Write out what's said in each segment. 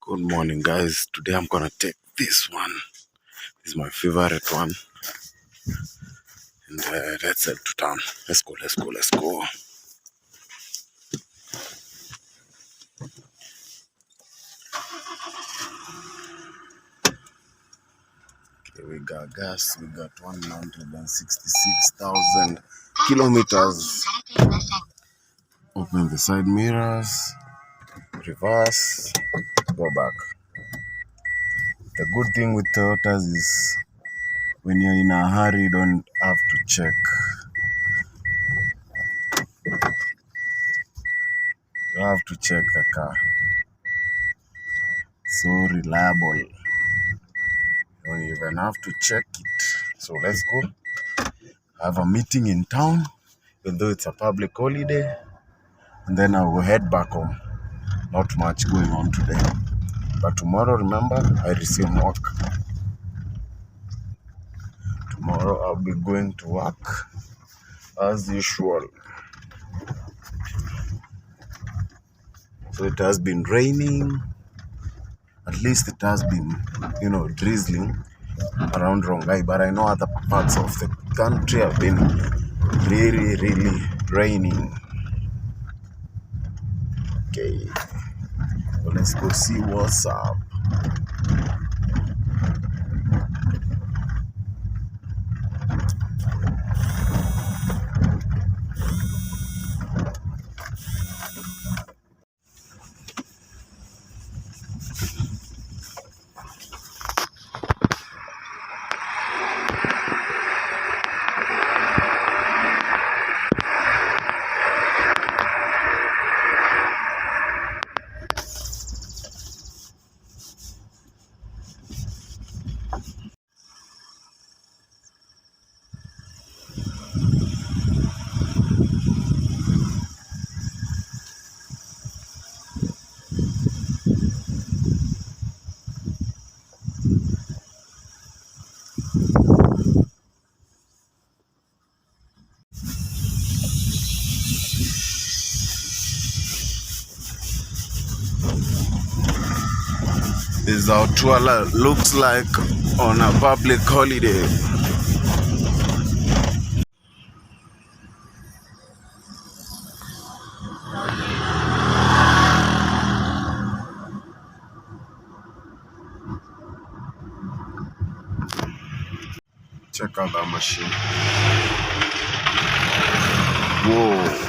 Good morning, guys. Today I'm gonna take this one. This is my favorite one, and let's head to town. Let's go. Okay, we got gas. We got 166,000 kilometers. Open the side mirrors. Reverse. Go back. The good thing with Toyotas is when you're in a hurry, you don't have to check. You don't have to check the car. So reliable. You don't even have to check it. So let's go. I have a meeting in town, even though it's a public holiday, and then I will head back home. Not much going on today. But tomorrow, remember, I resume work. Tomorrow I'll be going to work as usual. So it has been raining. At least it has been, drizzling around Rongai. But I know other parts of the country have been really, really raining. Okay. So let's go see what's up. This is how Tuala looks like on a public holiday. Check out that machine. Whoa.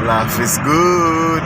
Life is good.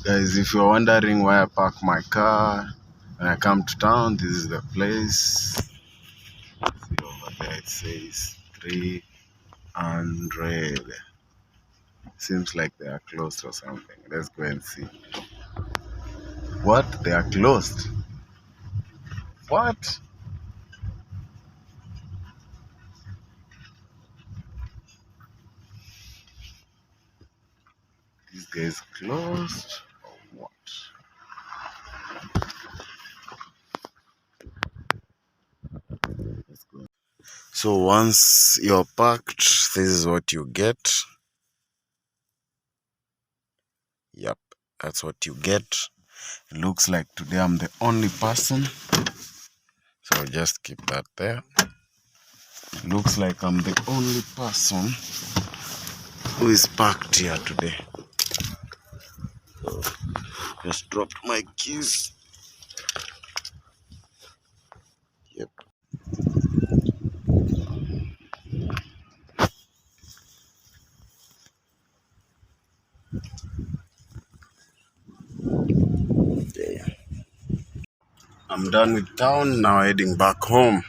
Guys, if you're wondering why I park my car when I come to town, this is the place. See over there, it says 300. Seems like they are closed or something. Let's go and see. What? They are closed? What? These guys closed or what? Let's go. So once you're parked, this is what you get. Yep, that's what you get. It looks like today I'm the only person. So just keep that there. Looks like I'm the only person who is parked here today. So just dropped my keys. Yep. Yeah. I'm done with town, now heading back home.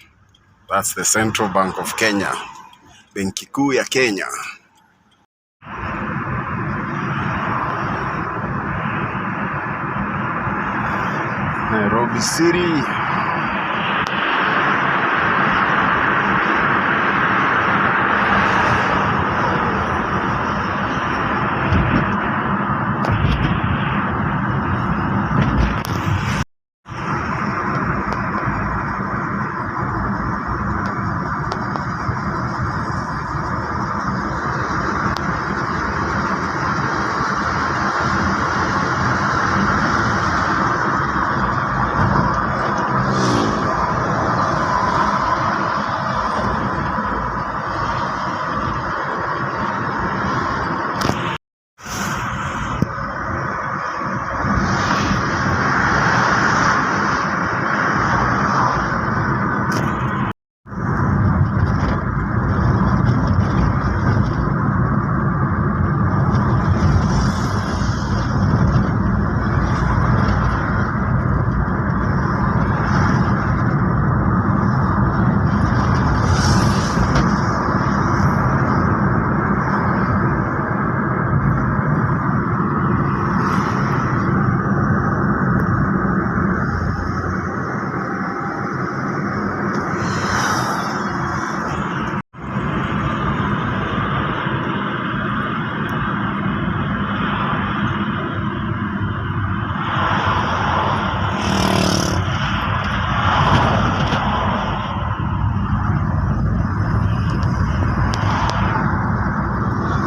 That's the Central Bank of Kenya. Benki Kuu ya Kenya. Nairobi City.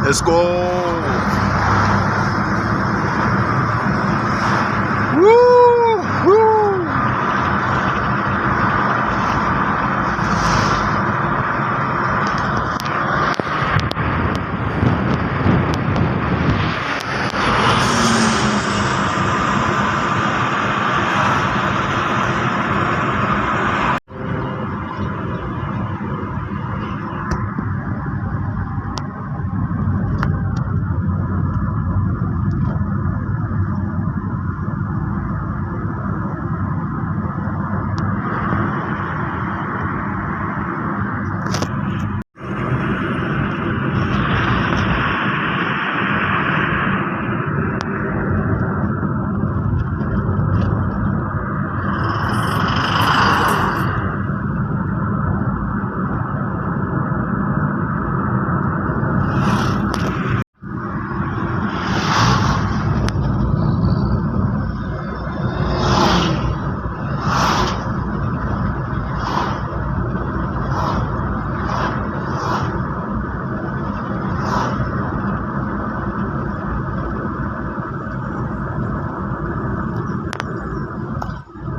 Let's go. Woo! Woo!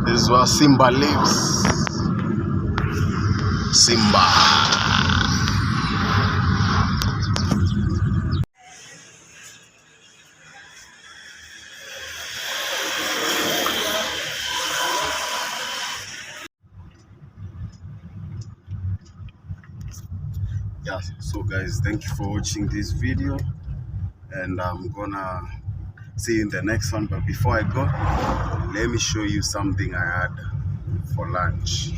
This is where Simba lives. Simba. Yeah, so guys, thank you for watching this video, and I'm gonna see you in the next one. But before I go, let me show you something I had for lunch.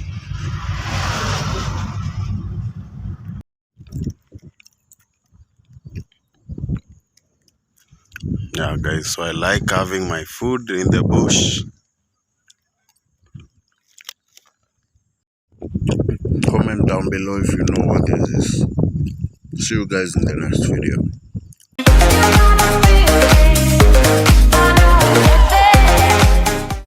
Yeah guys, so I like having my food in the bush. Comment down below if you know what this is. See you guys in the next video.